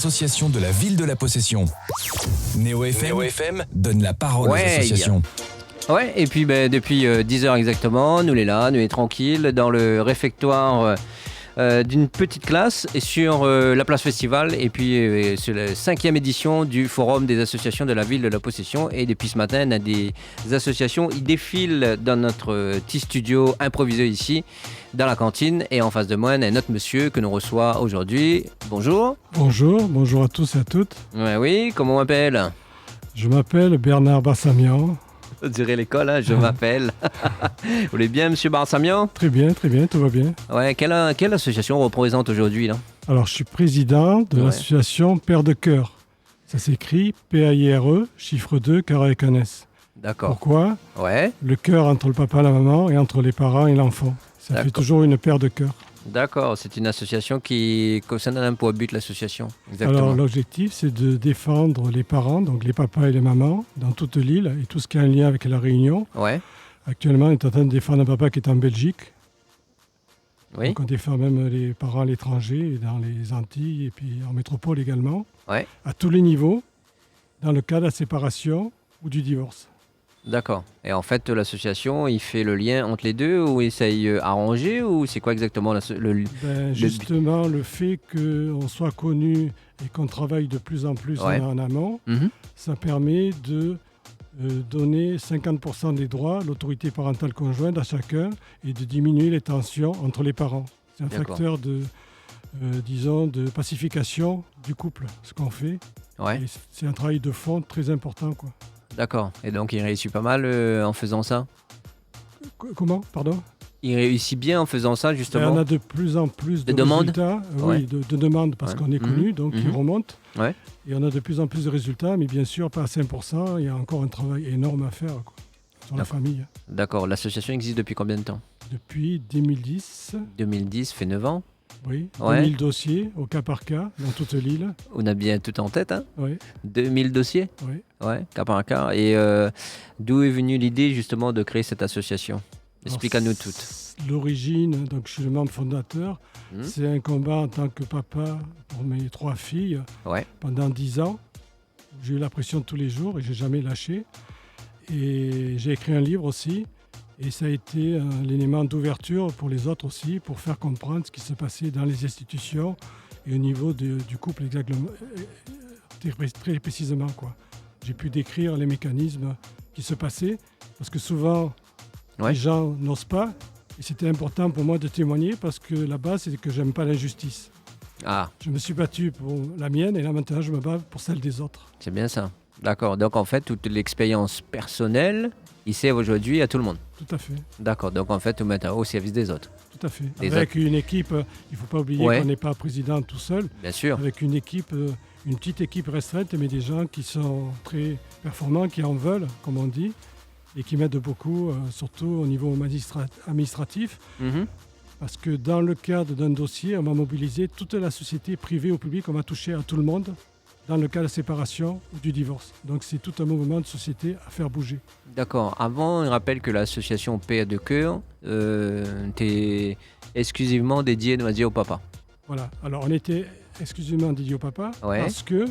Association de la ville de la possession. Néo FM donne la parole aux associations. Ouais, et puis depuis 10h exactement, nous est tranquille dans le réfectoire d'une petite classe et sur la place Festival. Et puis c'est la 5e édition du Forum des associations de la ville de la possession. Et depuis ce matin, on a des associations, ils défilent dans notre petit studio improvisé ici, dans la cantine. Et en face de moi, on a un autre monsieur que nous reçoit aujourd'hui. Bonjour. Bonjour à tous et à toutes. Ouais, oui, comment on m'appelle ? Je m'appelle Bernard Bassamian. On dirait l'école, hein, je m'appelle. Vous allez bien, monsieur Barsamian ? Très bien, tout va bien. Ouais, quelle association on représente aujourd'hui là ? Alors, je suis président de l'association Père de Cœur. Ça s'écrit P-A-I-R-E, chiffre 2, cœur avec un S. D'accord. Pourquoi ? Ouais. Le cœur entre le papa et la maman et entre les parents et l'enfant. Ça fait toujours une paire de cœurs. D'accord, c'est une association qui concerne un pour but l'association. Exactement. Alors l'objectif c'est de défendre les parents, donc les papas et les mamans, dans toute l'île et tout ce qui a un lien avec la Réunion. Ouais. Actuellement on est en train de défendre un papa qui est en Belgique. Oui. Donc on défend même les parents à l'étranger, dans les Antilles et puis en métropole également. Ouais. À tous les niveaux, dans le cas de la séparation ou du divorce. D'accord. Et en fait, l'association, il fait le lien entre les deux ou essaye d'arranger ou c'est quoi exactement justement, le fait qu'on soit connu et qu'on travaille de plus en plus en amont, ça permet de donner 50% des droits, l'autorité parentale conjointe à chacun et de diminuer les tensions entre les parents. C'est un facteur de pacification du couple, ce qu'on fait. Ouais. Et c'est un travail de fond très important, quoi. D'accord. Et donc, il réussit pas mal en faisant ça ? Comment ? Pardon ? Il réussit bien en faisant ça, justement ? On a de plus en plus de demandes résultats. Oui, de demandes, parce qu'on est connu, donc ils remontent. Ouais. Et on a de plus en plus de résultats, mais bien sûr, pas à 5%. Il y a encore un travail énorme à faire, quoi, sur la famille. D'accord. L'association existe depuis combien de temps ? Depuis 2010. 2010, fait 9 ans. Oui, 2000 dossiers au cas par cas dans toute l'île. On a bien tout en tête, hein ? Oui. 2000 dossiers ? Oui. Ouais, cas par cas. Et d'où est venue l'idée justement de créer cette association ? Explique-nous toutes. L'origine, donc je suis le membre fondateur. C'est un combat en tant que papa pour mes 3 filles pendant 10 ans. J'ai eu la pression tous les jours et j'ai jamais lâché. Et j'ai écrit un livre aussi. Et ça a été l'élément d'ouverture pour les autres aussi, pour faire comprendre ce qui se passait dans les institutions et au niveau du couple exactement, très précisément, quoi. J'ai pu décrire les mécanismes qui se passaient, parce que souvent, les gens n'osent pas. Et c'était important pour moi de témoigner, parce que la base, c'est que j'aime pas l'injustice. Ah. Je me suis battu pour la mienne, et là maintenant, je me bats pour celle des autres. C'est bien ça. D'accord. Donc en fait, toute l'expérience personnelle, il sert aujourd'hui à tout le monde. Tout à fait. D'accord. Donc en fait, vous mettez au service des autres. Tout à fait. Avec une équipe, il ne faut pas oublier qu'on n'est pas président tout seul. Bien sûr. Avec une équipe, une petite équipe restreinte, mais des gens qui sont très performants, qui en veulent, comme on dit, et qui m'aident beaucoup, surtout au niveau administratif. Parce que dans le cadre d'un dossier, on va mobiliser toute la société privée ou publique, on va toucher à tout le monde. Dans le cas de la séparation ou du divorce. Donc c'est tout un mouvement de société à faire bouger. D'accord. Avant, on rappelle que l'association Père de Cœur était exclusivement dédiée, on va dire, au papa. Voilà. Alors on était exclusivement dédié au papa parce que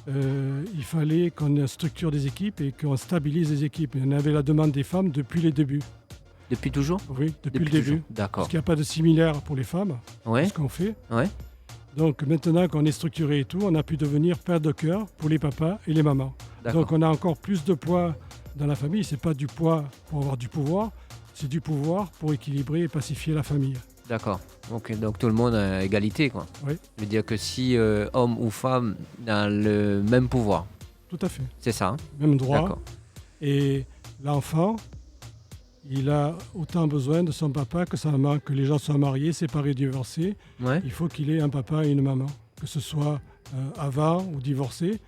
il fallait qu'on structure des équipes et qu'on stabilise les équipes. Et on avait la demande des femmes depuis les débuts. Depuis toujours ? Oui, depuis le début. D'accord. Parce qu'il n'y a pas de similaire pour les femmes. Ce qu'on fait. Donc maintenant qu'on est structuré et tout, on a pu devenir père de cœur pour les papas et les mamans. Donc on a encore plus de poids dans la famille. C'est pas du poids pour avoir du pouvoir, c'est du pouvoir pour équilibrer et pacifier la famille. D'accord. Donc tout le monde a égalité, quoi. Oui. Ça veut dire que si homme ou femme a le même pouvoir. Tout à fait. C'est ça. Même droit. D'accord. Et l'enfant, il a autant besoin de son papa que sa maman, que les gens soient mariés, séparés, divorcés. Il faut qu'il ait un papa et une maman. Que ce soit avant ou divorcé,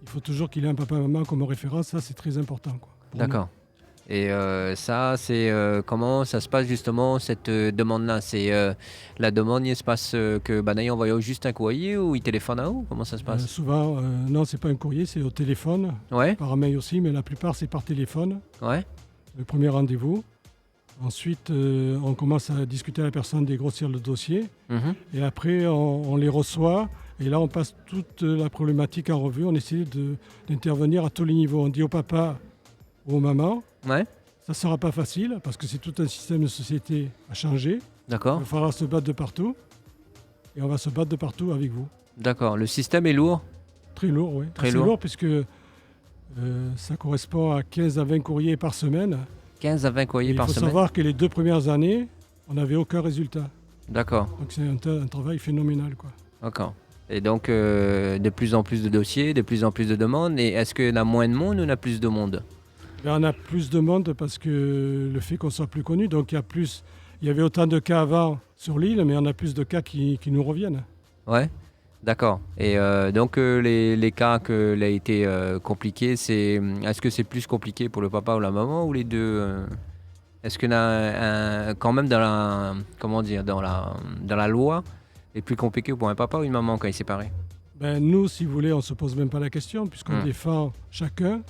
il faut toujours qu'il ait un papa et une maman comme référence. Ça, c'est très important, quoi. D'accord. Et ça, c'est comment ça se passe justement, cette demande-là ? C'est la demande, il se passe que Banaï envoie juste un courrier ou il téléphone à vous ? Comment ça se passe ? Souvent, non, c'est pas un courrier, c'est au téléphone. Par mail aussi, mais la plupart, c'est par téléphone. Le premier rendez-vous. Ensuite, on commence à discuter à la personne, dégrossir le dossier. Et après, on les reçoit Et là, on passe toute la problématique en revue. On essaie d'intervenir à tous les niveaux. On dit au papa ou aux mamans, ça ne sera pas facile parce que c'est tout un système de société à changer. D'accord. Il va falloir se battre de partout. Et on va se battre de partout avec vous. D'accord. Le système est lourd? Très lourd, oui. Très lourd puisque ça correspond à 15 à 20 courriers par semaine. 15 à 20 courriers par semaine. Il faut savoir que les 2 premières années, on n'avait aucun résultat. D'accord. Donc c'est un travail phénoménal, quoi. D'accord. Et donc, de plus en plus de dossiers, de plus en plus de demandes. Et est-ce qu'il y a moins de monde ou il y a plus de monde? On a plus de monde parce que le fait qu'on soit plus connu, donc il y avait autant de cas avant sur l'île, mais on a plus de cas qui nous reviennent. Ouais, d'accord. Et donc, les cas qui ont été compliqués, est-ce que c'est plus compliqué pour le papa ou la maman ou les deux Est-ce qu'il y a quand même dans la loi, est plus compliqué pour un papa ou une maman quand ils sont séparés? Nous, si vous voulez, on ne se pose même pas la question, puisqu'on défend chacun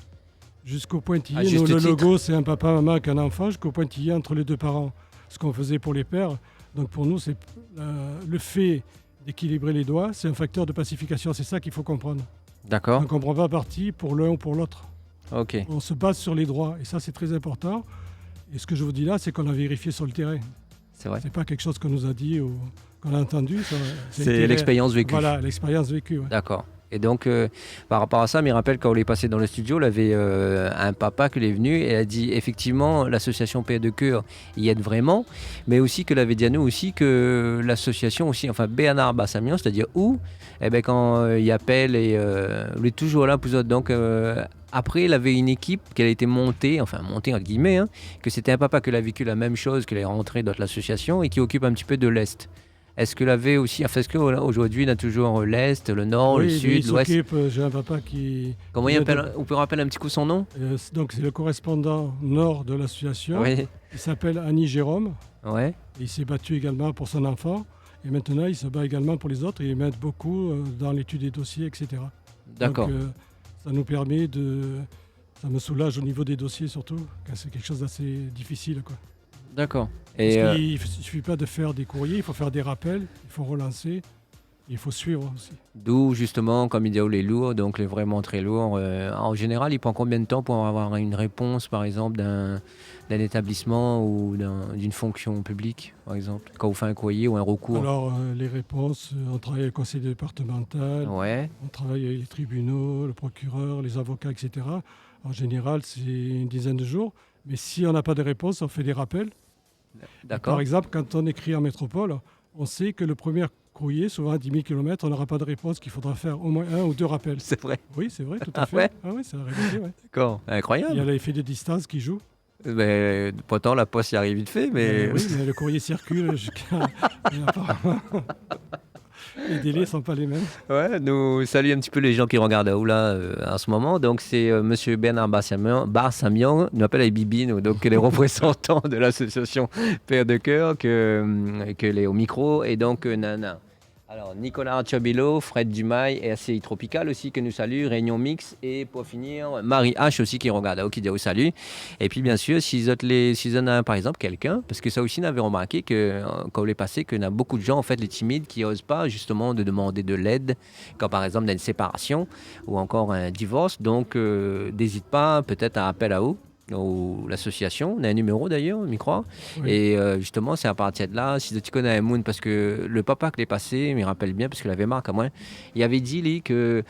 jusqu'au pointillé. Nous, le logo, c'est un papa, maman avec un enfant, jusqu'au pointillé entre les 2 parents. Ce qu'on faisait pour les pères. Donc pour nous, c'est le fait d'équilibrer les doigts, c'est un facteur de pacification. C'est ça qu'il faut comprendre. D'accord. Donc on ne prend pas parti pour l'un ou pour l'autre. Ok. On se base sur les droits, et ça, c'est très important. Et ce que je vous dis là, c'est qu'on a vérifié sur le terrain. C'est vrai. C'est pas quelque chose qu'on nous a dit ou qu'on a entendu. C'est l'expérience vécue. Voilà, l'expérience vécue. Ouais. D'accord. Et donc, par rapport à ça, je me rappelle quand on est passé dans le studio, il avait un papa qui est venu et a dit effectivement l'association Paix de Cœur y aide vraiment, mais aussi qu'il avait dit à nous aussi que l'association aussi, enfin Bernard Bassamian, c'est-à-dire où, quand il appelle et il est toujours là pour eux. Donc après, il avait une équipe qui a été montée entre guillemets, que c'était un papa qui a vécu la même chose, qu'il est rentré dans l'association et qui occupe un petit peu de l'Est. Est-ce qu'il avait aussi, est-ce qu'aujourd'hui il a toujours l'Est, le Nord, le Sud, l'Ouest? J'ai un papa qui... Comment il appelle? On peut rappeler un petit coup son nom? Donc c'est le correspondant Nord de l'association. Oui. Il s'appelle Annie Jérôme. Ouais. Et il s'est battu également pour son enfant. Et maintenant il se bat également pour les autres. Et il m'aide beaucoup dans l'étude des dossiers, etc. D'accord. Donc ça nous permet ça me soulage au niveau des dossiers surtout, quand c'est quelque chose d'assez difficile, quoi. D'accord. Parce qu'il ne suffit pas de faire des courriers, il faut faire des rappels, il faut relancer, il faut suivre aussi. D'où justement, comme il dit, les lourds, donc les vraiment très lourds. En général, il prend combien de temps pour avoir une réponse, par exemple, d'un établissement ou d'une fonction publique, par exemple, quand vous faites un courrier ou un recours? Alors, les réponses, on travaille avec le conseil départemental, on travaille avec les tribunaux, le procureur, les avocats, etc. En général, c'est une dizaine de jours. Mais si on n'a pas de réponse, on fait des rappels. D'accord. Par exemple, quand on écrit en métropole, on sait que le premier courrier, souvent à 10 000 km, on n'aura pas de réponse, qu'il faudra faire au moins 1 ou 2 rappels. C'est vrai? Oui, c'est vrai, tout à fait. Ouais. Ah oui, c'est la réalité, ouais. D'accord, incroyable. Il y a l'effet de distance qui joue. Mais pourtant, la poste y arrive vite fait, mais... Oui, mais le courrier circule jusqu'à... Les délais ne sont pas les mêmes. Ouais, nous saluons un petit peu les gens qui regardent à Oula en ce moment. Donc, c'est Monsieur Bernard Bassamian, nous appelle les Bibi, donc les représentants de l'association Père de Cœur, que les au micro. Et donc, Nana. Alors, Nicolas Artiobello, Fred Dumail, RCI Tropical aussi que nous salue, Réunion Mix et pour finir, Marie H aussi qui regarde à Okidao salut. Et puis bien sûr, si on a par exemple quelqu'un, parce que ça aussi on avait remarqué que quand on est passé, qu'il y a beaucoup de gens en fait les timides qui n'osent pas justement de demander de l'aide quand par exemple il y a une séparation ou encore un divorce. Donc n'hésite pas peut-être à appeler à eux. Ou l'association, on a un numéro d'ailleurs, on y croit. Oui. Et justement, c'est à partir de là, si tu connais un monde, parce que le papa qui l'est passé, il me rappelle bien, parce qu'il avait marre à moi, il avait dit lui, qu'il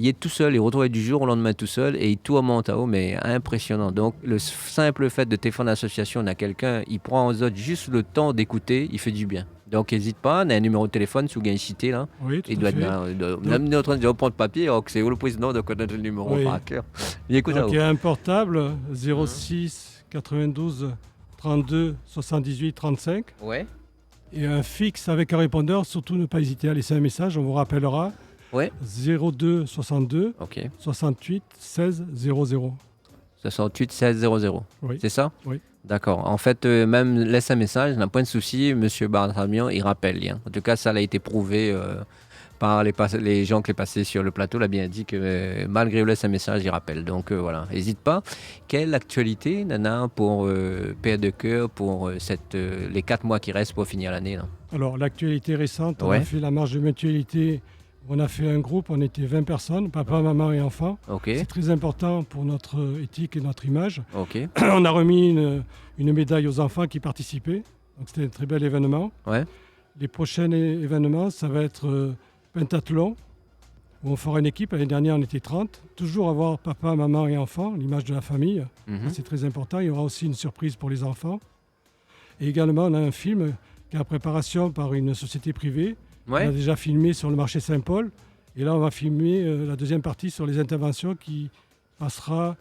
est tout seul, il retrouvait du jour au lendemain tout seul, et il tout monte à haut, mais impressionnant. Donc, le simple fait de téléphoner à l'association à quelqu'un, il prend aux autres juste le temps d'écouter, il fait du bien. Donc, n'hésite pas, on a un numéro de téléphone, si vous gagnez cité, là. Oui, tout il doit être même nous en train de reprendre papier, alors que c'est le président de connaître le numéro par cœur. Il y a un portable 06 92 32 78 35. Ouais. Et un fixe avec un répondeur, surtout ne pas hésiter à laisser un message, on vous rappellera. Ouais. 02 62 68 16 00. 68 16 00. Oui. C'est ça? Oui. D'accord. En fait, même laisse un message, n'a pas de souci, Monsieur Bassamian, il rappelle. Hein. En tout cas, ça a été prouvé par les gens qui sont passés sur le plateau, l'a bien dit que malgré laisse un message, il rappelle. Donc voilà, n'hésite pas. Quelle actualité, Nana, pour Père de Cœur, pour les 4 mois qui restent pour finir l'année là? Alors, l'actualité récente, on a fait la marche de mutualité On a fait un groupe, on était 20 personnes, papa, maman et enfants. Okay. C'est très important pour notre éthique et notre image. Okay. On a remis une médaille aux enfants qui participaient. Donc c'était un très bel événement. Ouais. Les prochains événements, ça va être pentathlon, où on fera une équipe. L'année dernière, on était 30. Toujours avoir papa, maman et enfants, l'image de la famille. C'est très important. Il y aura aussi une surprise pour les enfants. Et également, on a un film qui est en préparation par une société privée. Ouais. On a déjà filmé sur le marché Saint-Paul. Et là, on va filmer la deuxième partie sur les interventions qui passera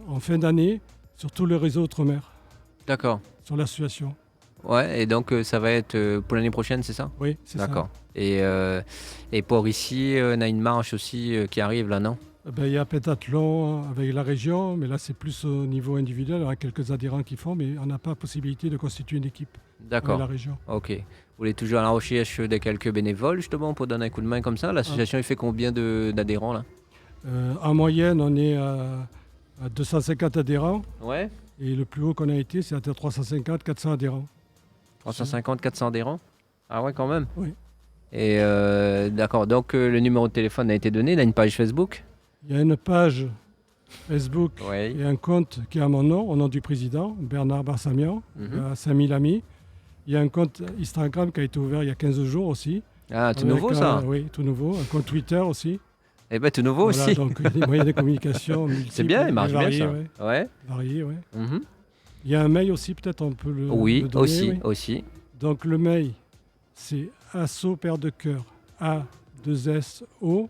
en fin d'année sur tout le réseau Outre-mer. D'accord. Sur l'association. Ouais, et donc ça va être pour l'année prochaine, c'est ça? Oui, c'est ça. D'accord. Et pour ici, on a une marche aussi qui arrive là, non? Il y a pentathlon avec la région, mais là c'est plus au niveau individuel. On a quelques adhérents qui font, mais on n'a pas possibilité de constituer une équipe avec la région. Ok. Vous êtes toujours à la recherche de quelques bénévoles justement pour donner un coup de main comme ça? L'association il fait combien d'adhérents là? En moyenne, on est à 250 adhérents. Ouais. Et le plus haut qu'on a été, c'est à 350-400 adhérents. 350-400 adhérents? Ah ouais, quand même. Oui. Et d'accord, donc le numéro de téléphone a été donné, il a une page Facebook? Il y a une page Facebook et un compte qui est à mon nom, au nom du président, Bernard Barsamian, à 5000 amis. Il y a un compte Instagram qui a été ouvert il y a 15 jours aussi. Ah, tout nouveau ça? Oui, tout nouveau. Un compte Twitter aussi. Eh bien, tout nouveau aussi. Donc des moyens de communication multiples. C'est bien, il marche variés, bien ça. Ouais. Variés, oui. Il y a un mail aussi, peut-être on peut le donner. Oui, aussi. Donc le mail, c'est asso paire de cœur, A2SO,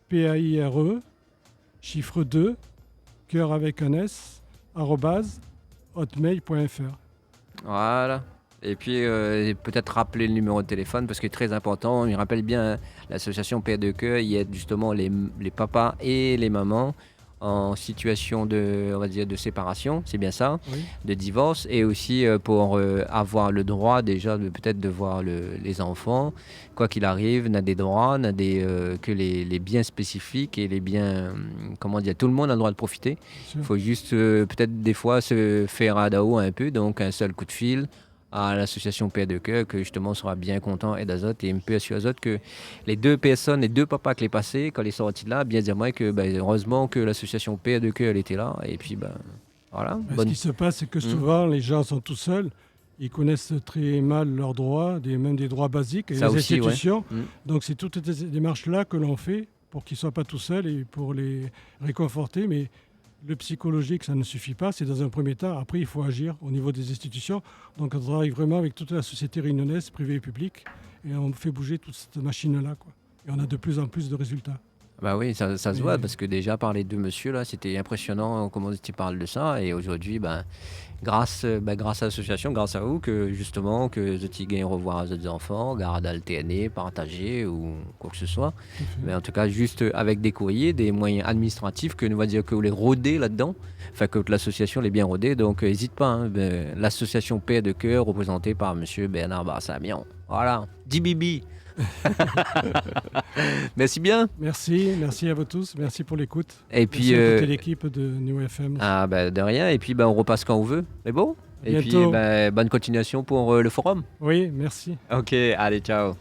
PAIRE, chiffre 2, cœur avec un S, @hotmail.fr. Voilà. Et puis peut-être rappeler le numéro de téléphone parce que c'est très important. Il rappelle bien l'association Paire de Cœur, il aide justement les papas et les mamans en situation de, on va dire, de séparation, c'est bien ça, de divorce, et aussi pour avoir le droit déjà peut-être de voir les enfants, quoi qu'il arrive, on a des droits, on a que les biens spécifiques et les biens, comment dire, tout le monde a le droit de profiter. Il faut juste peut-être des fois se faire à DAO un peu, donc un seul coup de fil à l'association Paire de Cœur, que justement sera bien content et d'Azote et MP sur Azote que les deux personnes, les deux papas qui les passés, quand ils sont sortis de là, bien dire moi que heureusement que l'association Paire de Cœur elle était là et puis voilà. Ce qui se passe, c'est que souvent les gens sont tout seuls, ils connaissent très mal leurs droits, même des droits basiques et les institutions. Donc c'est toutes ces démarches-là que l'on fait pour qu'ils ne soient pas tout seuls et pour les réconforter, mais le psychologique, ça ne suffit pas, c'est dans un premier temps. Après, il faut agir au niveau des institutions. Donc, on travaille vraiment avec toute la société réunionnaise, privée et publique, et on fait bouger toute cette machine-là, quoi. Et on a de plus en plus de résultats. Bah oui, ça se voit, parce que déjà, par les deux messieurs, là, c'était impressionnant comment tu parles de ça. Et aujourd'hui, grâce à l'association, grâce à vous, que justement, que vous gagnez revoir les autres enfants, garde alterner, partager ou quoi que ce soit. Mais en tout cas, juste avec des courriers, des moyens administratifs, que nous va dire que vous les rodez là-dedans, enfin que l'association l'est bien rodée. Donc, n'hésite pas, l'association Paire de Cœur, représentée par monsieur Bernard Barsamian. Voilà, Bibi. Merci bien. Merci à vous tous. Merci pour l'écoute. Et puis merci à toute l'équipe de New FM. De rien. Et puis on repasse quand on veut. C'est bon. Et bientôt. Puis bonne continuation pour le forum. Oui, merci. Ok, allez, ciao.